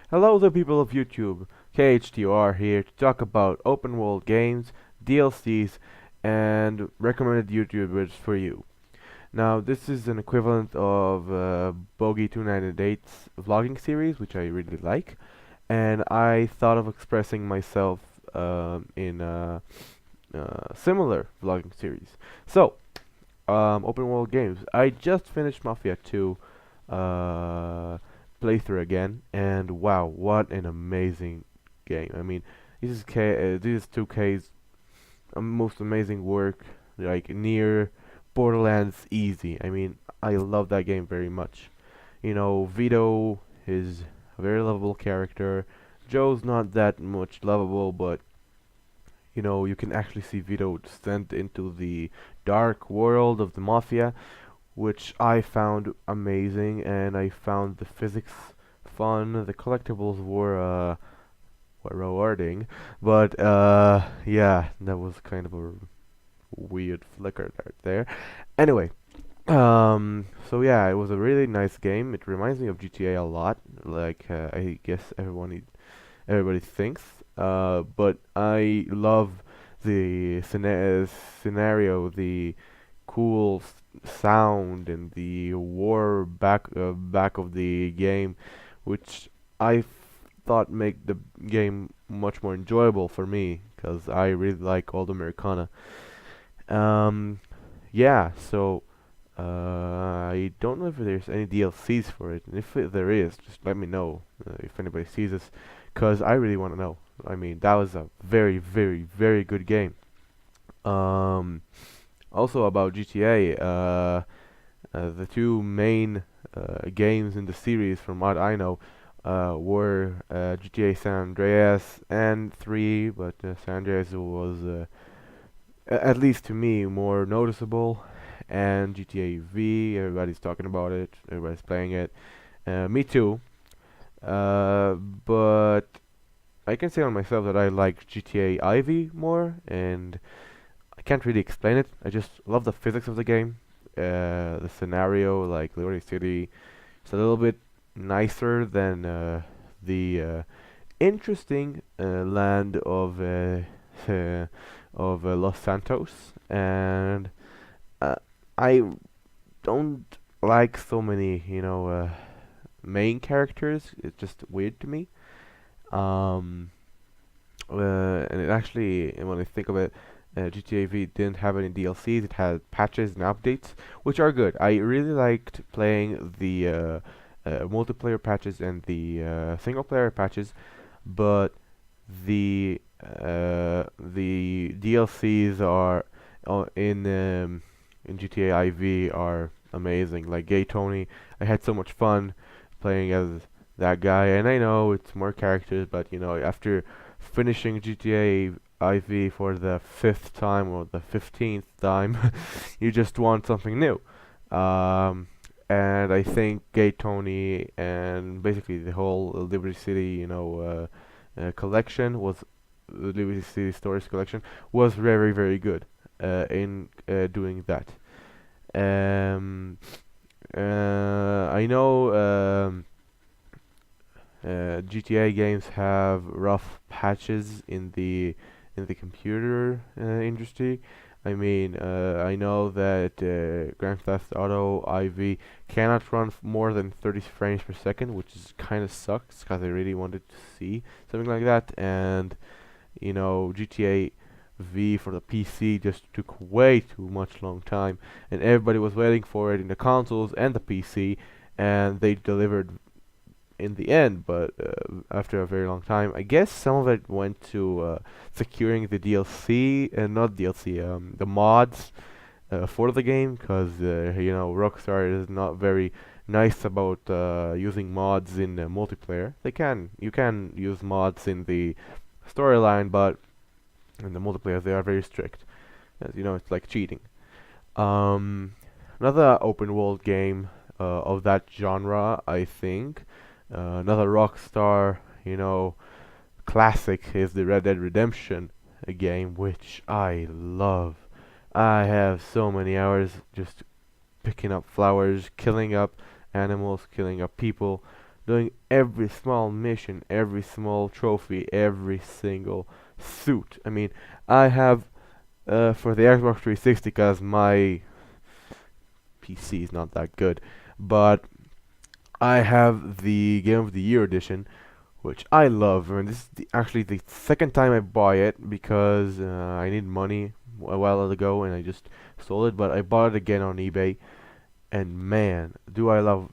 Hello there people of YouTube, KHTR here to talk about open world games, DLCs, and recommended YouTubers for you. Now this is an equivalent of Bogey 298's vlogging series, which I really like, and I thought of expressing myself in a similar vlogging series. So, open world games. I just finished Mafia 2 uh, playthrough again, and wow, what an amazing game! I mean, this is 2K's most amazing work, like near Borderlands easy. I mean, I love that game very much. You know, Vito is a very lovable character. Joe's not that much lovable, but you can actually see Vito descend into the dark world of the Mafia, which I found amazing, and I found the physics fun. The collectibles were rewarding, but yeah, that was kind of a weird flicker right there. Anyway, so yeah, it was a really nice game. It reminds me of GTA a lot, like I guess everybody thinks. But I love the scenario, the cool sound, and the war back of the game, which I thought make the game much more enjoyable for me, because I really like old Americana. Um, yeah, so I don't know if there's any DLCs for it, and if there is, just let me know if anybody sees this, because I really want to know. I mean, that was a very, very, very good game. Um, Also about GTA, the two main games in the series, from what I know, were GTA San Andreas and 3, but San Andreas was, at least to me, more noticeable, and GTA V, everybody's talking about it, everybody's playing it. Me too, but I can say on myself that I like GTA IV more, and I can't really explain it. I just love the physics of the game. The scenario, like Liberty City, is a little bit nicer than the interesting land of Los Santos, and uh, I don't like so many, main characters. It's just weird to me. Um, and it actually, when I think of it, GTA V didn't have any DLCs. It had patches and updates, which are good. I really liked playing the multiplayer patches and the single player patches, but the DLCs are in GTA IV are amazing. Like Gay Tony, I had so much fun playing as that guy, and I know it's more characters, but after finishing GTA IV for the fifth time or the 15th time, you just want something new. Um, and I think Gay Tony and basically the whole Liberty City, collection was Liberty City Stories collection was very, very good in doing that. Um, I know GTA games have rough patches in the computer industry. I mean, I know that Grand Theft Auto IV cannot run more than 30 frames per second, which is kind of sucks because I really wanted to see something like that. And GTA V for the PC just took way too much long time, and everybody was waiting for it in the consoles and the PC, and they delivered in the end, but after a very long time. I guess some of it went to securing the DLC, and not DLC, the mods for the game, because Rockstar is not very nice about using mods in multiplayer. You can use mods in the storyline, but in the multiplayer they are very strict. As you know, it's like cheating. Um, Another open world game of that genre, I think. Another Rockstar, classic is the Red Dead Redemption game, which I love. I have so many hours just picking up flowers, killing up animals, killing up people, doing every small mission, every small trophy, every single suit. I mean, I have for the Xbox 360 because my PC is not that good, but I have the Game of the Year edition, which I love. And this is actually the second time I buy it because I need money a while ago and I just sold it. But I bought it again on eBay, and man, do I love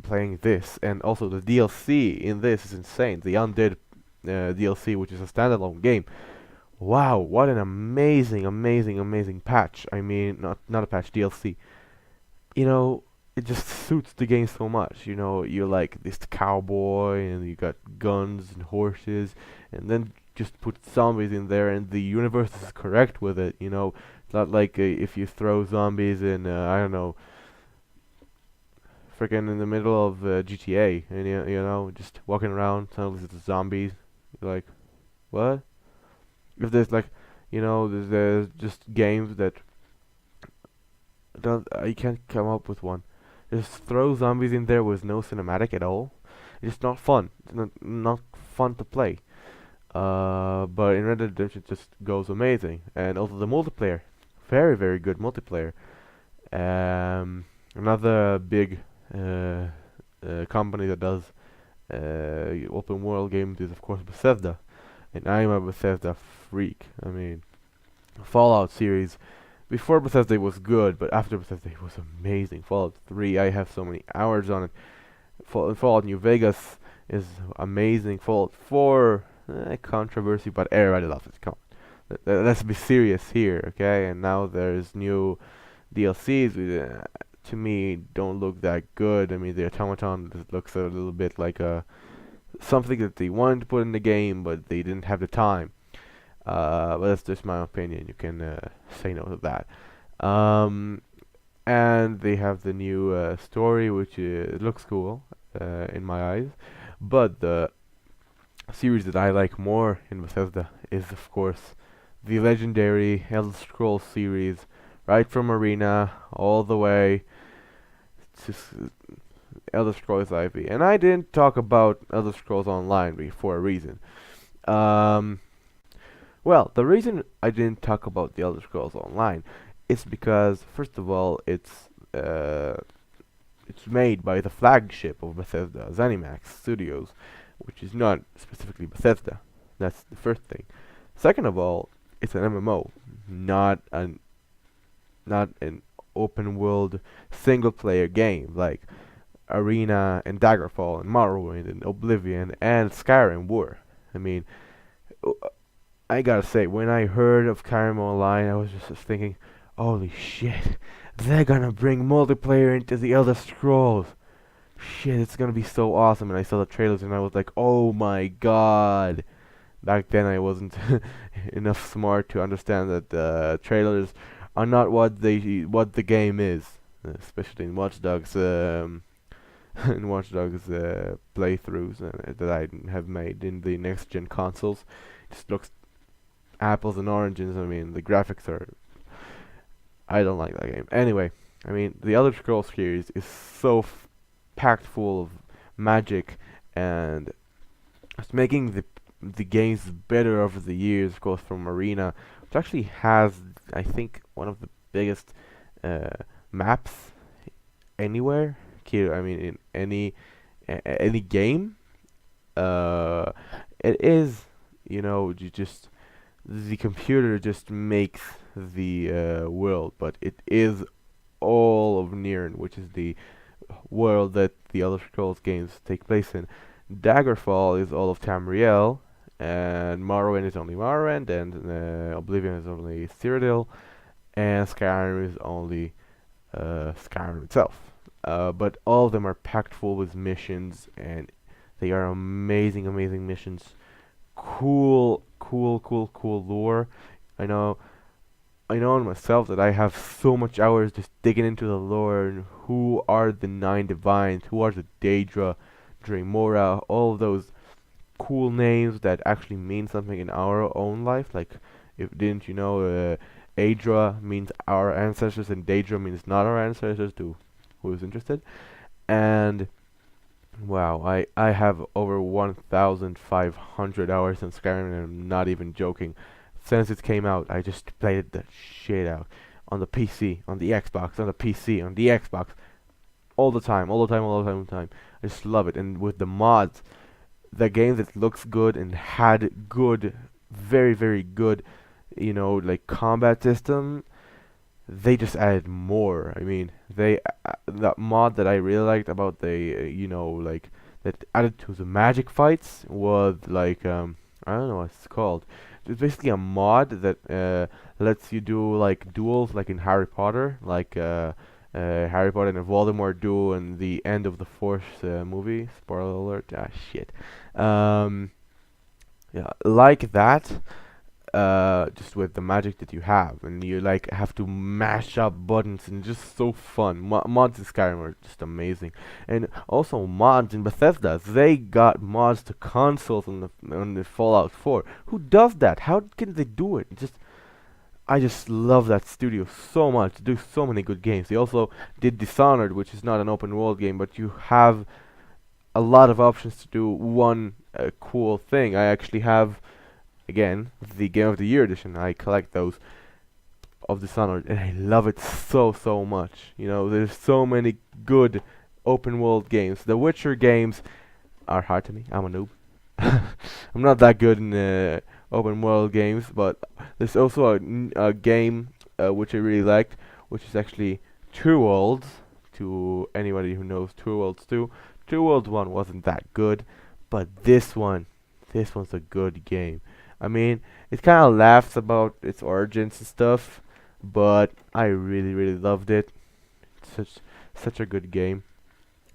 playing this. And also the DLC in this is insane. The Undead DLC, which is a standalone game. Wow, what an amazing, amazing, amazing patch. I mean, not a patch, DLC. You know, it just suits the game so much. You know, you're like this cowboy, and you got guns and horses, and then just put zombies in there, and the universe is correct with it. You know, it's not like if you throw zombies in, I don't know, freaking in the middle of GTA, and you know, just walking around, suddenly it's zombies. You're like, what? If there's like, you know, there's just games that don't I can't come up with one. Just throw zombies in there with no cinematic at all. It's not fun. It's not fun to play. But in Red Dead Redemption it just goes amazing, and also the multiplayer, very very good multiplayer. Another big company that does open world games is of course Bethesda, and I'm a Bethesda freak. I mean, Fallout series before Bethesda was good, but after Bethesda it was amazing. Fallout 3, I have so many hours on it. Fallout New Vegas is amazing. Fallout 4, controversy, but everybody loves it. Come on, let's be serious here, okay? And now there's new DLCs which, to me, don't look that good. I mean, the automaton looks a little bit like something that they wanted to put in the game, but they didn't have the time. But that's just my opinion. You can say no to that. And they have the new story, which looks cool in my eyes. But the series that I like more in Bethesda is, of course, the legendary Elder Scrolls series, right from Arena all the way to Elder Scrolls IV. And I didn't talk about Elder Scrolls Online for a reason. Well, the reason I didn't talk about the Elder Scrolls Online is because, first of all, it's made by the flagship of Bethesda, ZeniMax Studios, which is not specifically Bethesda. That's the first thing. Second of all, it's an MMO, not an open world single player game like Arena and Daggerfall and Morrowind and Oblivion and Skyrim were. I mean, I gotta say, when I heard of Skyrim Online, I was just thinking, holy shit, they're gonna bring multiplayer into the Elder Scrolls. Shit, it's gonna be so awesome. And I saw the trailers and I was like, oh my god. Back then I wasn't enough smart to understand that trailers are not what the game is, especially in Watch Dogs in Watch Dogs playthroughs that I have made in the next gen consoles. It just looks apples and oranges. I mean, the graphics are. I don't like that game. Anyway, I mean, the Elder Scrolls series is so packed full of magic, and it's making the games better over the years. Of course, from Arena, which actually has, I think, one of the biggest maps anywhere. I mean, in any game. It is, you know, just the computer just makes the world, but it is all of Nirn, which is the world that the Elder Scrolls games take place in. Daggerfall is all of Tamriel, and Morrowind is only Morrowind, and Oblivion is only Cyrodiil, and Skyrim is only Skyrim itself. But all of them are packed full with missions, and they are amazing, amazing missions. Cool lore. I know in myself that I have so much hours just digging into the lore and who are the Nine Divines, who are the Daedra, Dremora, all of those cool names that actually mean something in our own life. Like, if didn't you know, Aedra means our ancestors and Daedra means not our ancestors, to who is interested. And Wow, I have over 1,500 hours in Skyrim, and I'm not even joking. Since it came out, I just played the shit out on the PC, on the Xbox, on the PC, on the Xbox, all the time, all the time, all the time, all the time. I just love it. And with the mods, the game that looks good and had good, very, very good, like combat system, they just added more. I mean, the mod that I really liked about like that added to the magic fights was like I don't know what it's called. It's basically a mod that lets you do like duels like in Harry Potter, like Harry Potter and Voldemort duel in the end of the fourth movie. Spoiler alert! Ah, shit. Um, yeah, like that, just with the magic that you have, and you like have to mash up buttons, and just so fun. Mods in Skyrim are just amazing, and also mods in Bethesda. They got mods to consoles on the Fallout 4. Who does that? How can they do it? I just love that studio so much. They do so many good games. They also did Dishonored, which is not an open world game, but you have a lot of options to do one cool thing. I actually have again the Game of the Year edition. I collect those of Dishonored, and I love it so much. There's so many good open world games. The Witcher games are hard to me. I'm a noob. I'm not that good in open world games, but there's also a game which I really liked, which is actually True Worlds. To anybody who knows True Worlds 2, True Worlds 1 wasn't that good, but this one's a good game. I mean, it kind of laughs about its origins and stuff, but I really loved it. Such a good game.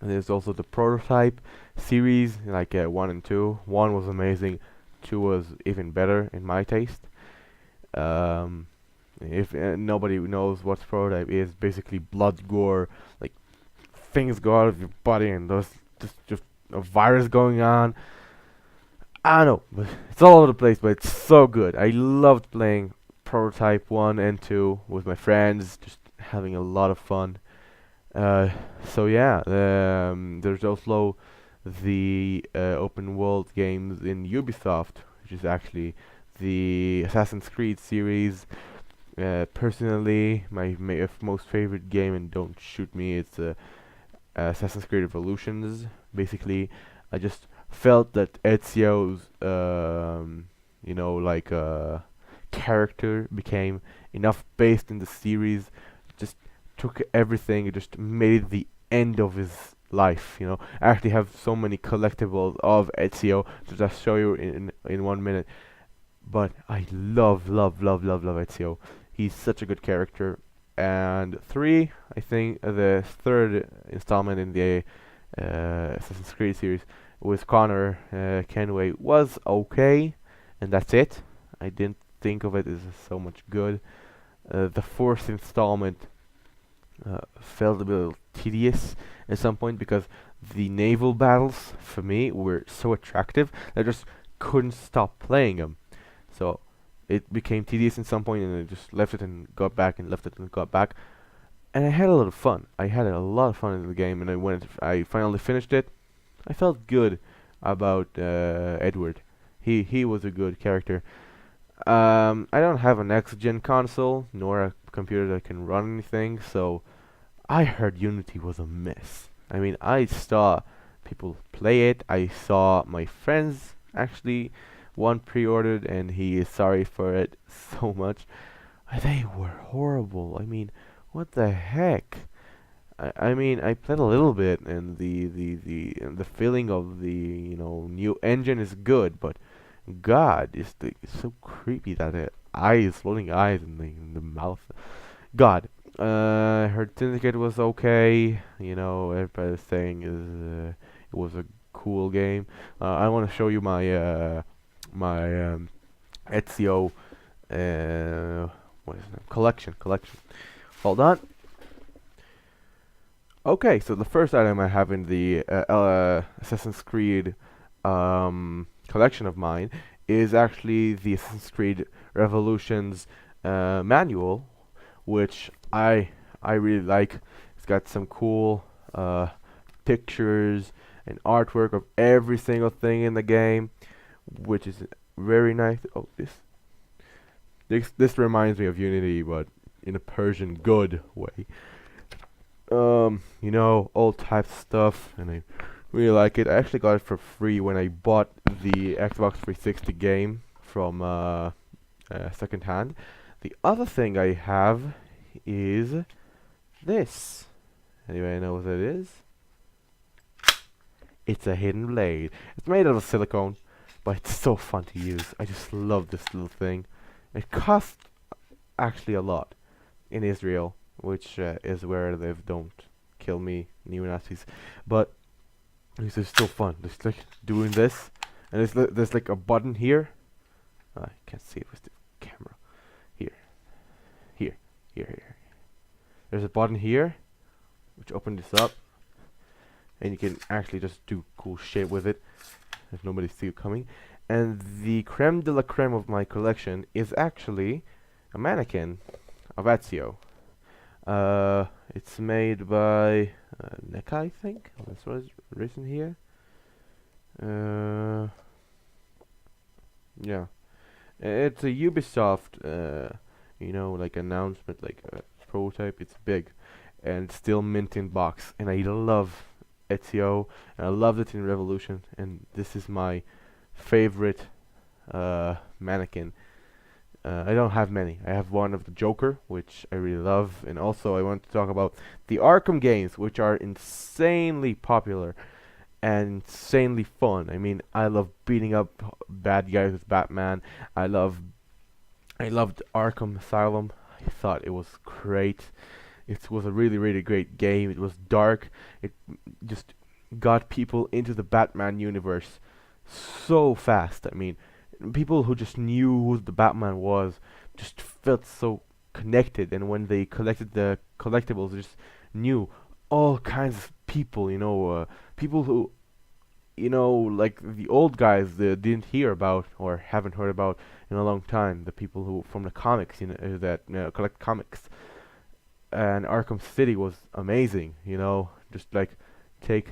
And there's also the Prototype series, like 1 and 2. 1 was amazing, 2 was even better in my taste. Um, if nobody knows what Prototype is, basically blood, gore, like things go out of your body, and there's just a virus going on. I don't know, but it's all over the place, but it's so good. I loved playing Prototype 1 and 2 with my friends, just having a lot of fun. Uh, so yeah, there's also the open world games in Ubisoft, which is actually the Assassin's Creed series. Personally, my most favorite game, and don't shoot me, it's Assassin's Creed Revolutions. Basically, I just felt that Ezio's, character became enough based in the series, just took everything, and just made it the end of his life. I actually have so many collectibles of Ezio to just show you in 1 minute. But I love Ezio. He's such a good character. And three, I think the third installment in the Assassin's Creed series with Connor Kenway was okay, and that's it. I didn't think of it as so much good. The fourth installment felt a little tedious at some point because the naval battles for me were so attractive that I just couldn't stop playing them. So it became tedious at some point, and I just left it and got back and left it and got back. And I had a lot of fun. I had a lot of fun in the game, and I finally finished it. I felt good about Edward. He was a good character. I don't have a next gen console nor a computer that can run anything, so I heard Unity was a mess. I mean, I saw people play it. I saw my friends actually one pre-ordered, and he is sorry for it so much. They were horrible. I mean, what the heck? I mean, I played a little bit, and the feeling of the new engine is good, but God, it's so creepy that eyes, floating eyes in the mouth. God, I heard Syndicate was okay. Everybody's saying it was a cool game. I want to show you my Ezio what is it? Collection. Hold on. Okay, so the first item I have in the Assassin's Creed collection of mine is actually the Assassin's Creed Revolutions manual, which I really like. It's got some cool pictures and artwork of every single thing in the game, which is very nice. Oh, this reminds me of Unity, but in a Persian good way. All types of stuff, and I really like it. I actually got it for free when I bought the Xbox 360 game from second hand. The other thing I have is this. Anybody know what it is? It's a hidden blade. It's made out of silicone, but it's so fun to use. I just love this little thing. It costs actually a lot in Israel, which is where they don't kill me, neo-Nazis. But it's just so fun. Just like doing this, and there's like a button here. I can't see it with the camera. Here, here, here, here. There's a button here, which opens this up, and you can actually just do cool shit with it if nobody sees you coming. And the creme de la creme of my collection is actually a mannequin of Ezio. It's made by NECA, I think. That's what is written here. Yeah, it's a Ubisoft, like announcement, like a prototype. It's big, and it's still mint in box. And I love Ezio, and I loved it in Revolution. And this is my favorite mannequin. I don't have many. I have one of the Joker, which I really love, and also I want to talk about the Arkham games, which are insanely popular and insanely fun. I mean, I love beating up bad guys with Batman. I loved Arkham Asylum. I thought it was great. It was a really, really great game. It was dark. It just got people into the Batman universe so fast. I mean, people who just knew who the Batman was just felt so connected, and when they collected the collectibles, they just knew all kinds of people, people who, like the old guys that didn't hear about or haven't heard about in a long time, the people who from the comics, that collect comics. And Arkham City was amazing, just like take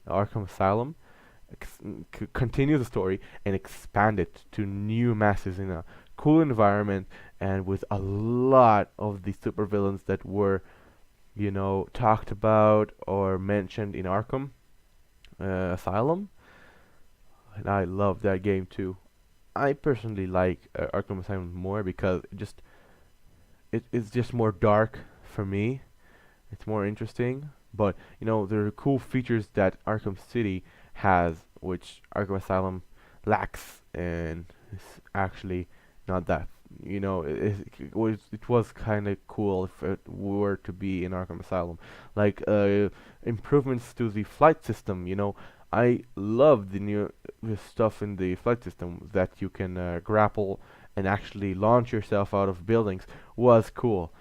Arkham Asylum, continue the story and expand it to new masses in a cool environment, and with a lot of the supervillains that were, talked about or mentioned in Arkham Asylum. And I love that game too. I personally like Arkham Asylum more because it's just more dark for me. It's more interesting, but there are cool features that Arkham City has, which Arkham Asylum lacks, and it's actually not that. It was kind of cool if it were to be in Arkham Asylum, like improvements to the flight system. I love the new stuff in the flight system that you can grapple and actually launch yourself out of buildings. Was cool.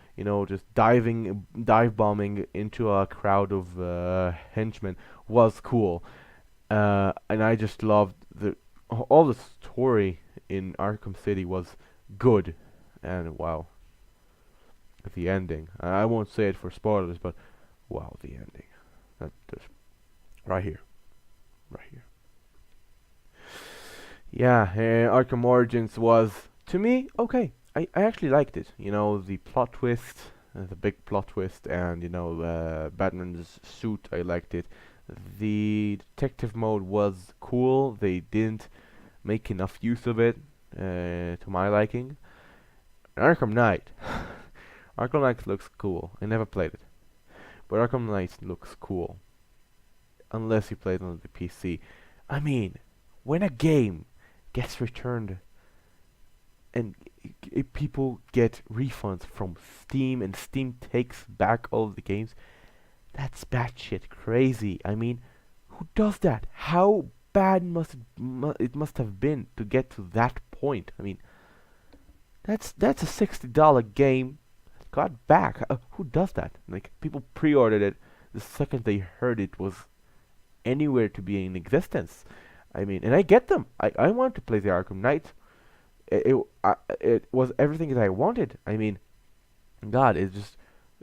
Just dive bombing into a crowd of henchmen was cool. And I just loved all the story in Arkham City was good, and wow, the ending. I won't say it for spoilers, but wow, the ending. That's right here, right here. Yeah, Arkham Origins was, to me, okay. I actually liked it. The plot twist, the big plot twist, and Batman's suit. I liked it. The detective mode was cool. They didn't make enough use of it, to my liking. Arkham Knight. Arkham Knight looks cool. I never played it, but Arkham Knight looks cool. Unless you play it on the PC. I mean, when a game gets returned and people get refunds from Steam, and Steam takes back all of the games, that's batshit crazy. I mean, who does that? How bad it must have been to get to that point? I mean, that's a $60 game got back. Who does that? Like, people pre-ordered it the second they heard it was anywhere to be in existence. I mean, and I get them. I want to play the Arkham Knight. It was everything that I wanted. I mean, God, it's just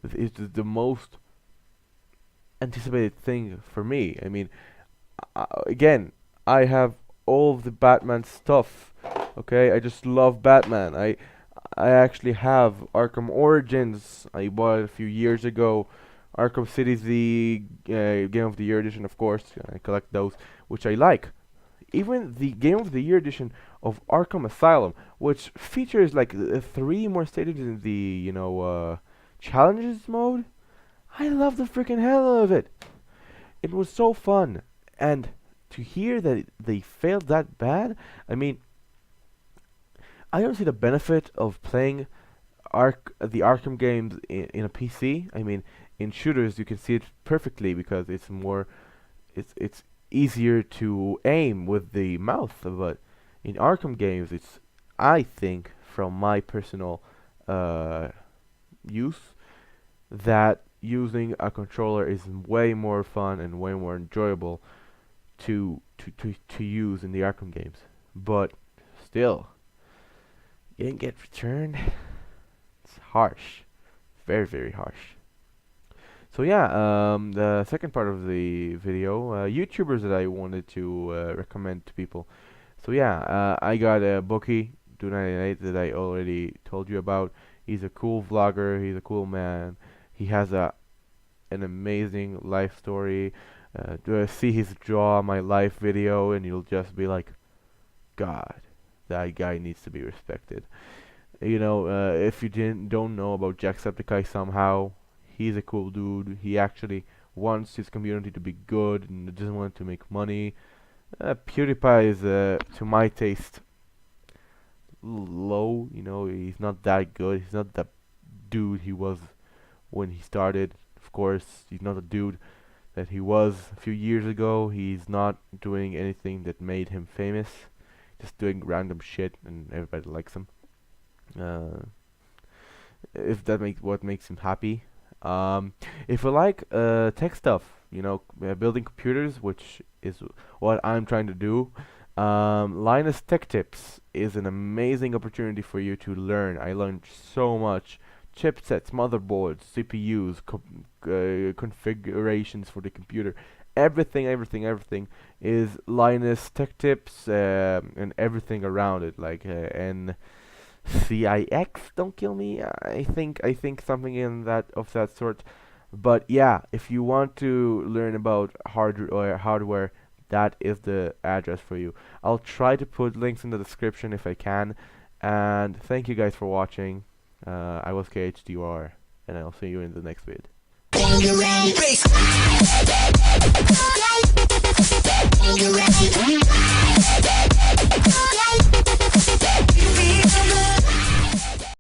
the most anticipated thing for me. I mean, again, I have all of the Batman stuff. Okay, I just love Batman. I actually have Arkham Origins. I bought it a few years ago. Arkham City is the Game of the Year edition, of course. I collect those, which I like. Even the Game of the Year edition of Arkham Asylum, which features like three more stages in the challenges mode. I love the freaking hell out of it. It was so fun, and to hear that they failed that bad, I mean, I don't see the benefit of playing the Arkham games in a PC. I mean, in shooters you can see it perfectly because it's easier to aim with the mouse. But in Arkham games, I think from my personal uh, use that using a controller is way more fun and way more enjoyable to use in the Arkham games. But still, getting get returned, it's harsh, very very harsh. So yeah, the second part of the video, YouTubers that I wanted to recommend to people. So yeah, I got a Bookie 298 that I already told you about. He's a cool vlogger. He's a cool man. He has an amazing life story. See his Draw My Life video, and you'll just be like, God, that guy needs to be respected. If you don't know about Jacksepticeye somehow, he's a cool dude. He actually wants his community to be good and doesn't want to make money. PewDiePie is, to my taste, low. He's not that good. He's not the dude he was when he started. Of course, he's not the dude that he was a few years ago. He's not doing anything that made him famous. Just doing random shit, and everybody likes him. If that makes what makes him happy. If you like tech stuff, building computers, which is what I'm trying to do, Linus Tech Tips is an amazing opportunity for you to learn. I learned so much. Chipsets, motherboards, CPUs, configurations for the computer. Everything is Linus Tech Tips, and everything around it, like NCIX. Don't kill me. I think something in that sort. But yeah, if you want to learn about hardware, that is the address for you. I'll try to put links in the description if I can. And thank you guys for watching. I was KHDR, and I'll see you in the next vid.